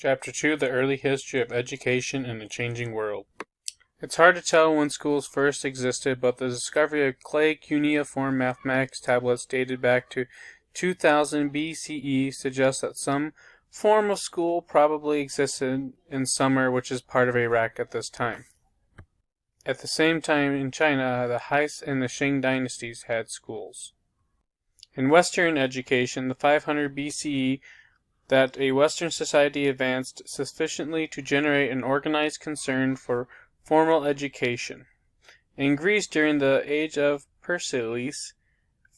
Chapter 2, The Early History of Education in a Changing World. It's hard to tell when schools first existed, but the discovery of clay cuneiform mathematics tablets dated back to 2000 BCE suggests that some form of school probably existed in Sumer, which is part of Iraq at this time. At the same time, in China, the Hais and the Shang dynasties had schools. In Western education, the 500 BCE, that a Western society advanced sufficiently to generate an organized concern for formal education. In Greece, during the age of Pericles,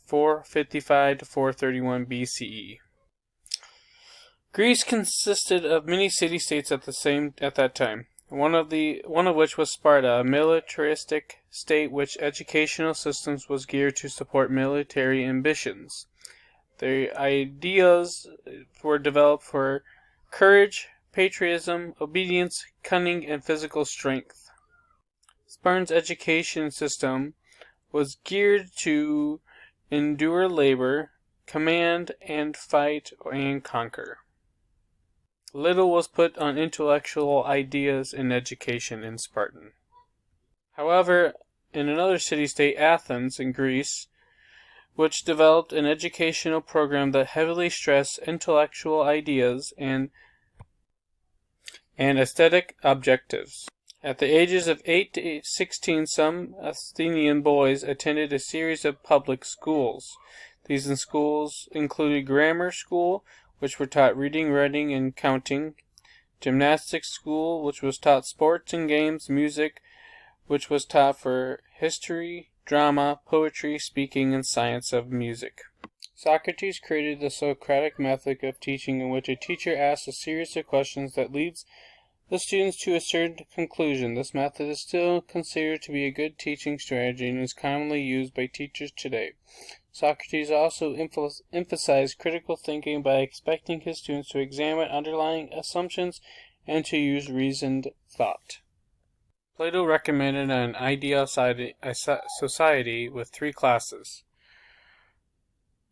455 to 431 BCE. Greece consisted of many city-states at that time. One of which was Sparta, a militaristic state which educational systems was geared to support military ambitions. The ideas were developed for courage, patriotism, obedience, cunning, and physical strength. Spartan's education system was geared to endure labor, command, and fight and conquer. Little was put on intellectual ideas in education in Spartan. However, in another city-state, Athens, in Greece, which developed an educational program that heavily stressed intellectual ideas and aesthetic objectives. At the ages of 8 to 16, some Athenian boys attended a series of public schools. These schools included grammar school, which were taught reading, writing, and counting; gymnastics school, which was taught sports and games; music, which was taught for history, drama, poetry, speaking, and science of music. Socrates created the Socratic method of teaching, in which a teacher asks a series of questions that leads the students to a certain conclusion. This method is still considered to be a good teaching strategy and is commonly used by teachers today. Socrates also emphasized critical thinking by expecting his students to examine underlying assumptions and to use reasoned thought. Plato recommended an ideal society with three classes: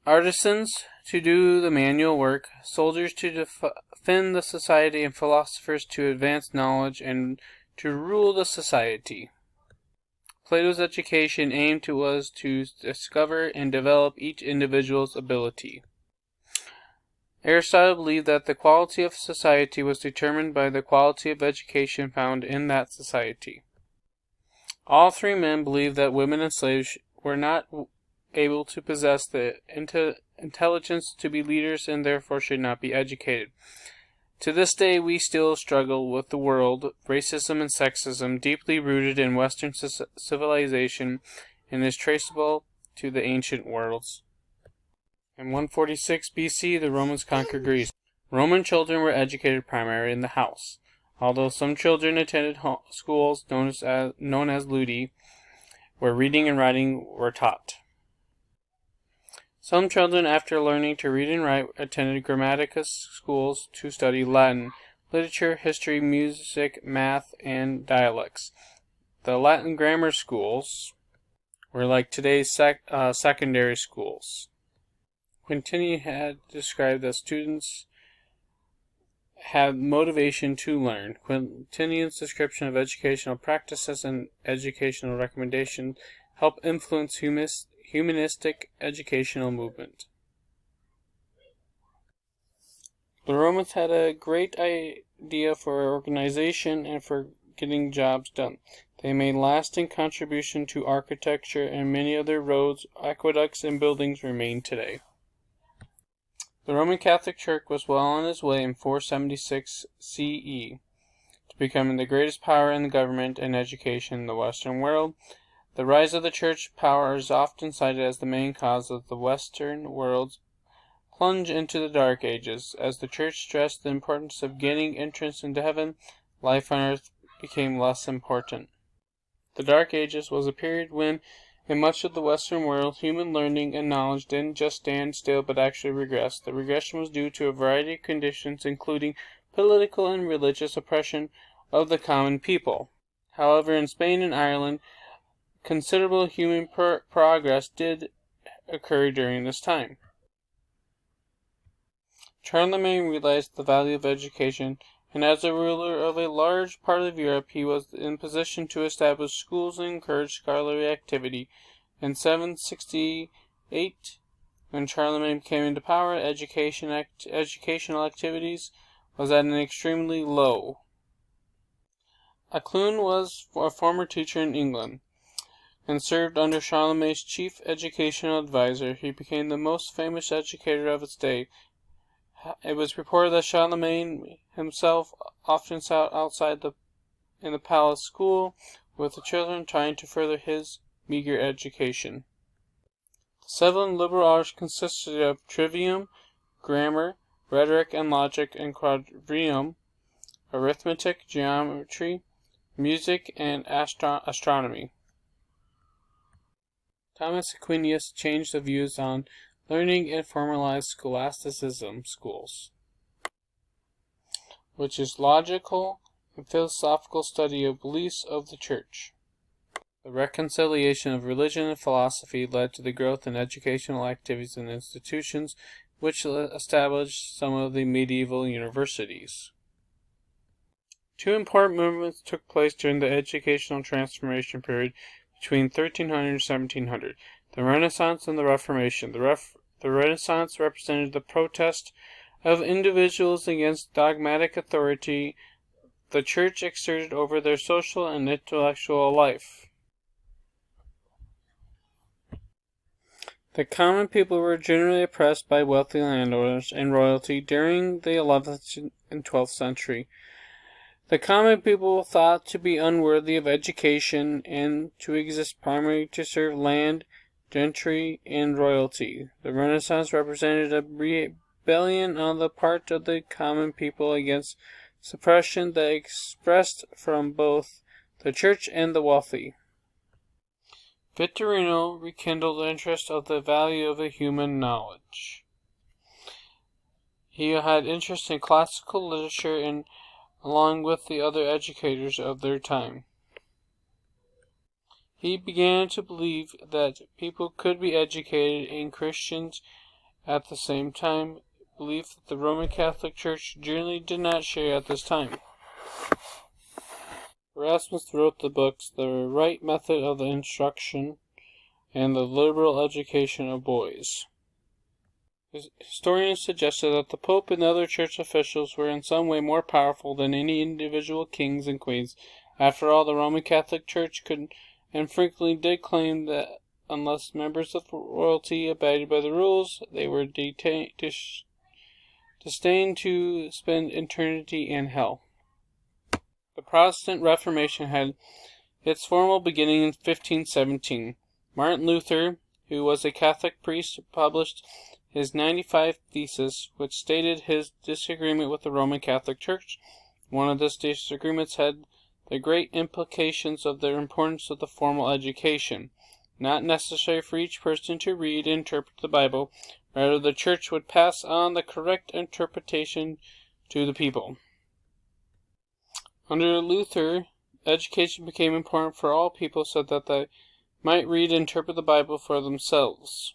artisans to do the manual work, soldiers to defend the society, and philosophers to advance knowledge and to rule the society. Plato's education aim was to discover and develop each individual's ability. Aristotle believed that the quality of society was determined by the quality of education found in that society. All three men believed that women and slaves were not able to possess the intelligence to be leaders and therefore should not be educated. To this day, we still struggle with the world, racism and sexism, deeply rooted in Western civilization, and is traceable to the ancient worlds. In 146 BC, the Romans conquered Greece. Roman children were educated primarily in the house, although some children attended schools known as ludi, where reading and writing were taught. Some children, after learning to read and write, attended Grammaticus schools to study Latin, literature, history, music, math, and dialects. The Latin grammar schools were like today's secondary schools. Quintilian had described that students have motivation to learn. Quintilian's description of educational practices and educational recommendations help influence humanistic educational movement. The Romans had a great idea for organization and for getting jobs done. They made lasting contribution to architecture, and many of their roads, aqueducts, and buildings remain today. The Roman Catholic Church was well on its way in 476 CE to becoming the greatest power in the government and education in the Western world. The rise of the church power is often cited as the main cause of the Western world's plunge into the Dark Ages. As the church stressed the importance of gaining entrance into heaven, life on earth became less important. The Dark Ages was a period when, in much of the Western world, human learning and knowledge didn't just stand still but actually regressed. The regression was due to a variety of conditions, including political and religious oppression of the common people. However, in Spain and Ireland, considerable human progress did occur during this time. Charlemagne realized the value of education and as a ruler of a large part of Europe, he was in position to establish schools and encourage scholarly activity. In 768, when Charlemagne came into power, educational activities was at an extremely low. Clun was a former teacher in England and served under Charlemagne's chief educational advisor. He became the most famous educator of his day. It was reported that Charlemagne himself often sat outside in the palace school with the children, trying to further his meager education. The 7 liberal arts consisted of trivium, grammar, rhetoric and logic, and quadrivium, arithmetic, geometry, music, and astronomy. Thomas Aquinas changed the views on learning and formalized scholasticism schools, which is logical and philosophical study of beliefs of the Church. The reconciliation of religion and philosophy led to the growth in educational activities and institutions, which established some of the medieval universities. 2 important movements took place during the educational transformation period between 1300 and 1700, the Renaissance and the Reformation. The Renaissance represented the protest of individuals against dogmatic authority the Church exerted over their social and intellectual life. The common people were generally oppressed by wealthy landowners and royalty during the 11th and 12th century. The common people thought to be unworthy of education and to exist primarily to serve land, gentry, and royalty. The Renaissance represented a rebellion on the part of the common people against suppression that expressed from both the Church and the wealthy. Victorino rekindled the interest of the value of the human knowledge. He had interest in classical literature and along with the other educators of their time. He began to believe that people could be educated and Christians at the same time, belief that the Roman Catholic Church generally did not share at this time. Erasmus wrote the books The Right Method of the Instruction and The Liberal Education of Boys. Historians suggested that the Pope and other church officials were in some way more powerful than any individual kings and queens. After all, the Roman Catholic Church could and frequently did claim that unless members of royalty abided by the rules, they were destined to spend eternity in hell. The Protestant Reformation had its formal beginning in 1517. Martin Luther, who was a Catholic priest, published his 95 Theses, which stated his disagreement with the Roman Catholic Church. One of these disagreements had the great implications of the importance of the formal education, not necessary for each person to read and interpret the Bible. Rather, the Church would pass on the correct interpretation to the people. Under Luther, education became important for all people so that they might read and interpret the Bible for themselves.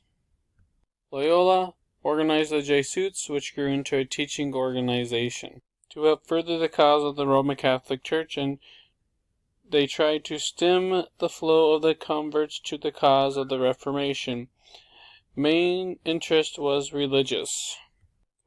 Loyola organized the Jesuits, which grew into a teaching organization to help further the cause of the Roman Catholic Church, and they tried to stem the flow of the converts to the cause of the Reformation. Main interest was religious.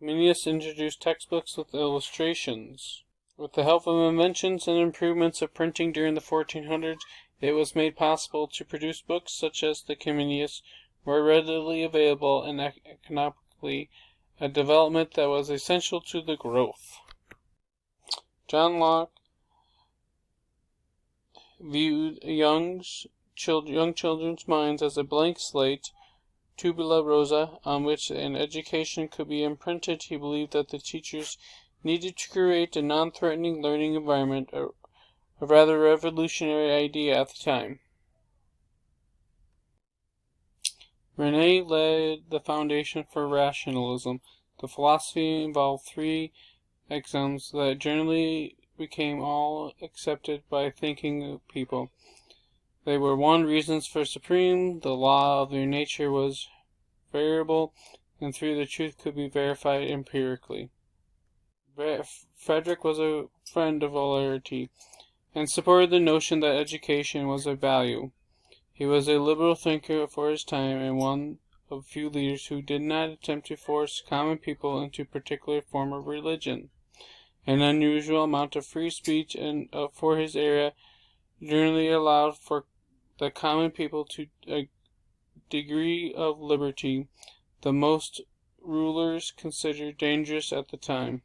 Comenius introduced textbooks with illustrations. With the help of inventions and improvements of printing during the 1400s, it was made possible to produce books such as the Comenius more readily available and economically, a development that was essential to the growth. John Locke viewed young children's minds as a blank slate, tabula rasa, on which an education could be imprinted. He believed that the teachers needed to create a non-threatening learning environment, a rather revolutionary idea at the time. Rene laid the foundation for Rationalism. The philosophy involved 3 axioms that generally became all accepted by thinking people. They were 1. Reasons for supreme, the law of their nature was variable, and 3. The truth could be verified empirically. Frederick was a friend of liberty, and supported the notion that education was of value. He was a liberal thinker for his time, and one of few leaders who did not attempt to force common people into a particular form of religion. An unusual amount of free speech for his era generally allowed for the common people to a degree of liberty the most rulers considered dangerous at the time.